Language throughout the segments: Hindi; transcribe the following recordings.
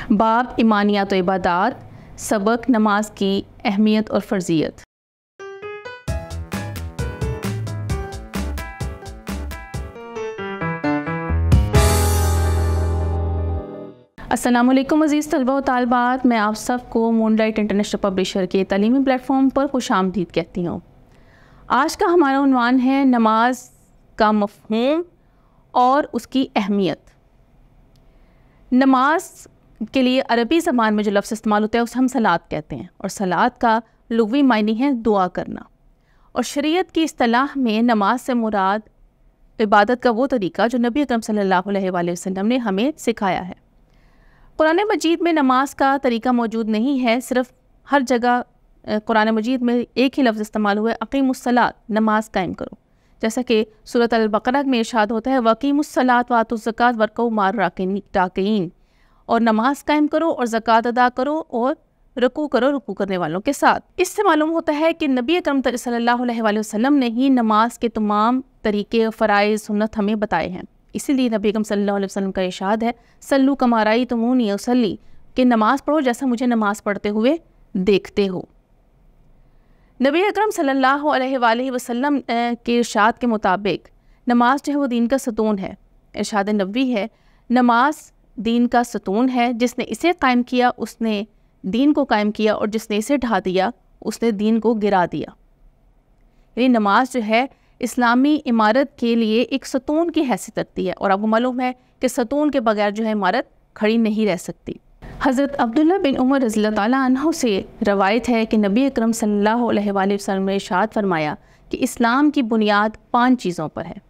बाब ईमानियात व इबादात, सबक नमाज की अहमियत और फ़र्ज़ियत। अस्सलामु अलैकुम अज़ीज़ तलबा व तालिबात, मैं आप सबको मूनलाइट इंटरनेशनल पब्लिशर के तालीमी प्लेटफॉर्म पर खुशामदीद कहती हूँ। आज का हमारा उन्वान है नमाज का मफ़हूम और उसकी अहमियत। नमाज के लिए अरबी ज़बान में जो लफ्ज़ इस्तेमाल होता है उसे हम सलात कहते हैं, और सलात का लुग़वी मायने है दुआ करना। और शरीयत की इस्तिलाह में नमाज से मुराद इबादत का वो तरीका जो नबी अकरम सल्लल्लाहु अलैहि वसल्लम ने हमें सिखाया है। कुरान मजीद में नमाज का तरीका मौजूद नहीं है, सिर्फ़ हर जगह कुरान मजीद में एक ही लफ्ज़ इस्तेमाल हुआ है, अक़ीमुस्सलात, नमाज कायम करो। जैसा कि सूरत अल-बक़रा में इरशाद होता है, वक़ीमुस्सलात व आतुज़्ज़कात वरकऊ मार राकिईन, और नमाज कायम करो और ज़कात अदा करो और रुकू करो रुकू करने वालों के साथ। इससे मालूम होता है कि नबी अकरम सल्लल्लाहु अलैहि वसल्लम ने ही नमाज के तमाम तरीके, फ़राइज़, सुन्नत हमें बताए हैं। इसीलिए नबी अकरम सल्लल्लाहु अलैहि वसल्लम का इरशाद है, सल्लू कमा रअयतमूनी उसल्ली, कि नमाज़ पढ़ो जैसा मुझे नमाज़ पढ़ते हुए देखते हो। नबी अकरम सल्लल्लाहु अलैहि वसल्लम के इरशाद के मुताबिक नमाज जो है वो दीन का सतून है। इरशाद नबवी है, नमाज दीन का सतून है, जिसने इसे कायम किया उसने दीन को कायम किया, और जिसने इसे ढा दिया उसने दीन को गिरा दिया। यानी नमाज जो है इस्लामी इमारत के लिए एक सतून की हैसियत रखती है, और आपको मालूम है कि सतून के बगैर जो है इमारत खड़ी नहीं रह सकती। हज़रत अब्दुल्ला बिन उमर रज़ियल्लाहु ताला अन्हु से रवायत है कि नबी अकरम सल्लल्लाहु अलैहि वसल्लम ने इरशाद फरमाया कि इस्लाम की बुनियाद 5 चीज़ों पर है।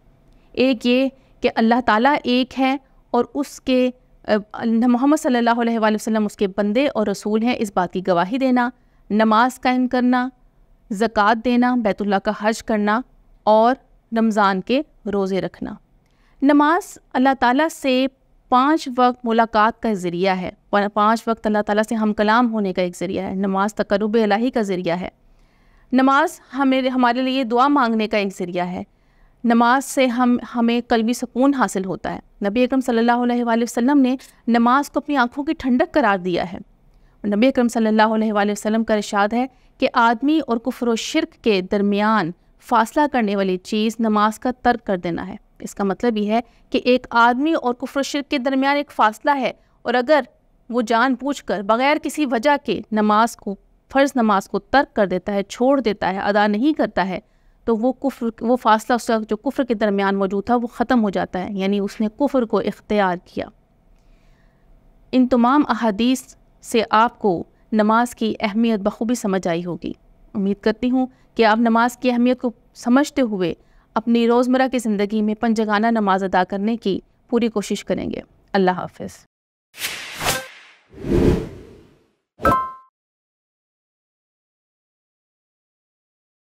एक ये कि अल्लाह ताला एक है और उसके मोहम्मद सल्लल्लाहु अलैहि वसल्लम उसके बंदे और रसूल हैं, इस बात की गवाही देना, नमाज कायम करना, ज़कात देना, बैतुल्लाह का हज करना और रमज़ान के रोज़े रखना। नमाज अल्लाह ताला से 5 वक्त मुलाकात का ज़रिया है, 5 वक्त अल्लाह ताला से हम कलाम होने का एक ज़रिया है। नमाज तक़र्रुब इलाही का ज़रिया है। नमाज हमारे लिए दुआ मांगने का एक ज़रिया है। नमाज से हमें क़ल्बी सुकून हासिल होता है। नबी अकरम सल्लल्लाहु अलैहि वसल्लम ने नमाज को अपनी आँखों की ठंडक करार दिया है। नबी अकरम सल्लल्लाहु अलैहि वसल्लम का इरशाद है कि आदमी और कुफ्र और शिर्क के दरमियान फ़ासला करने वाली चीज़ नमाज का तर्क कर देना है। इसका मतलब ये है कि एक आदमी और कुफ्र और शिर्क के दरमियान एक फ़ासला है, और अगर वो जानबूझकर बग़ैर किसी वजह के नमाज को, फ़र्ज़ नमाज को तर्क कर देता है, छोड़ देता है, अदा नहीं करता है, तो वो फ़ासला उसका जो कुफ्र के दरमियान मौजूद था वो ख़त्म हो जाता है, यानी उसने कुफ्र को इख्तियार किया। इन तमाम अहादीस से आपको नमाज की अहमियत बखूबी समझ आई होगी। उम्मीद करती हूँ कि आप नमाज की अहमियत को समझते हुए अपनी रोज़मर्रा की ज़िंदगी में पंजगाना नमाज अदा करने की पूरी कोशिश करेंगे। अल्लाह हाफ़िज़।